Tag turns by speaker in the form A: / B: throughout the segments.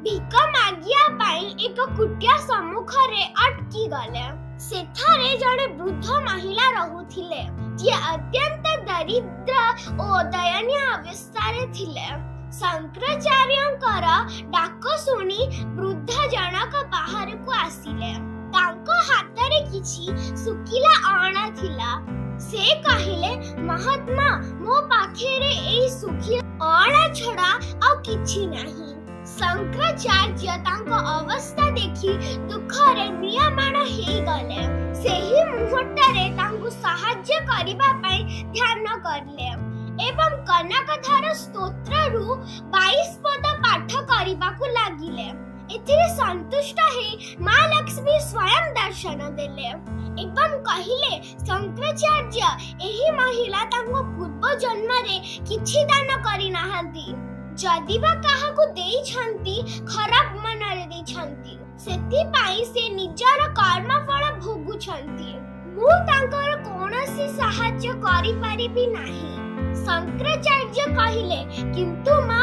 A: ଭିକ ମାଗିବା ପାଇଁ ଏକ କୁଟିଆ ସମ୍ମୁଖରେ ଅଟକି ଗଲେ। ସେଠାରେ ଜଣେ ବୃଦ୍ଧ ମହିଳା ରହୁଥିଲେ, ଯିଏ ଅତ୍ୟନ୍ତ ଦରିଦ୍ର ଓ ଦୟନୀୟ ଅବସ୍ଥାରେ ଥିଲେ। ଶଙ୍କରାଚାର୍ଯ୍ୟଙ୍କର ଡାକ ଶୁଣି ବୃଦ୍ଧ ଜଣକ ବାହାରକୁ ଆସିଲେ। ତାଙ୍କ ହାତରେ କିଛି ଶୁଖିଲା ଅଁଳା ଥିଲା। ସେ କହିଲେ, ମହାତ୍ମା, ମୋ ପାଖରେ ଏଇ ଶୁଖିଲା ଅଁଳା ଛଡା ଆଉ କିଛି ନାହିଁ। ଶଙ୍କରାଚାର୍ଯ୍ୟ ତାଙ୍କ ଅବସ୍ଥା ଦେଖି ଦୁଃଖରେ ମ୍ରିୟମାଣ ହେଇଗଲେ। ସେହି ମୁହୂର୍ତ୍ତରେ ତାଙ୍କୁ ସାହାଯ୍ୟ କରିବା ପାଇଁ ଧ୍ୟାନ କଲେ ଏବଂ କନକଧାର ସ୍ତୋତ୍ରରୁ 22 ପଦ ପାଠ କରିବାକୁ ଲାଗିଲେ। ଏଥିରେ ସନ୍ତୁଷ୍ଟ ହେଇ ମା ଲକ୍ଷ୍ମୀ ସ୍ୱୟଂ ଦର୍ଶନ ଦେଲେ ଏବଂ କହିଲେ, ଶଙ୍କରାଚାର୍ଯ୍ୟ, ଏହି ମହିଳା ତାଙ୍କ ପୂର୍ବ ଜନ୍ମରେ କିଛି ଦାନ କରିନାହାନ୍ତି। ଯଦି ବା କାହାକୁ ଦେଇଛନ୍ତି, ଖରାପ ମନରେ ଦେଇଛନ୍ତି। ସେଥିପାଇଁ ସେ ନିଜର କର୍ମଫଳ ଭୋଗୁଛନ୍ତି। ମୁଁ ତାଙ୍କର କୌଣସି ସାହାଯ୍ୟ କରିପାରିବି ନାହିଁ। ଶଙ୍କରାଚାର୍ଯ୍ୟ କହିଲେ, କିନ୍ତୁ ମା,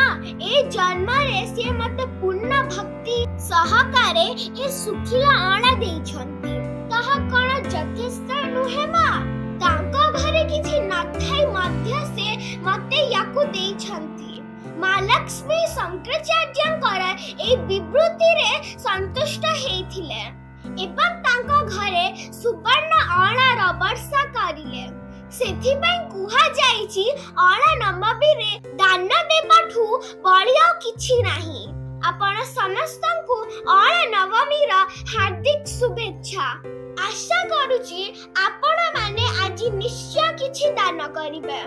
A: ଏ ଜନ୍ମରେ ସେ ମୋତେ ପୂର୍ଣ୍ଣ ଭକ୍ତି ସହକାରେ ଏ ଶୁଖିଲା ଅଁଳା ଦେଇଛନ୍ତି। ତାହା କ'ଣ ଯଥେଷ୍ଟ ନୁହେଁ ମା? ତାଙ୍କ ଘରେ କିଛି ନଥାଇ ମଧ୍ୟ ସେ ମୋତେ ୟାକୁ ଦେଇଛନ୍ତି। ମା ଲକ୍ଷ୍ମୀ ଶଙ୍କରାଚାର୍ଯ୍ୟଙ୍କର ଏହି ବିବୃତିରେ ସନ୍ତୁଷ୍ଟ ହେଇଥିଲେ ଏବଂ ତାଙ୍କ ଘରେ ସୁବର୍ଣ୍ଣ ଅଁଳାର ବର୍ଷା କରିଲେ। ସେଥିପାଇଁ କୁହାଯାଇଛି, ଅଁଳା ନବମୀରେ ଦାନ ଦେବାଠୁ ବଳି ଆଉ କିଛି ନାହିଁ। ଆପଣ ସମସ୍ତଙ୍କୁ ଅଁଳା ନବମୀର ହାର୍ଦ୍ଦିକ ଶୁଭେଚ୍ଛା। ଆଶା କରୁଛି ଆପଣମାନେ ଆଜି ନିଶ୍ଚୟ କିଛି ଦାନ କରିବେ।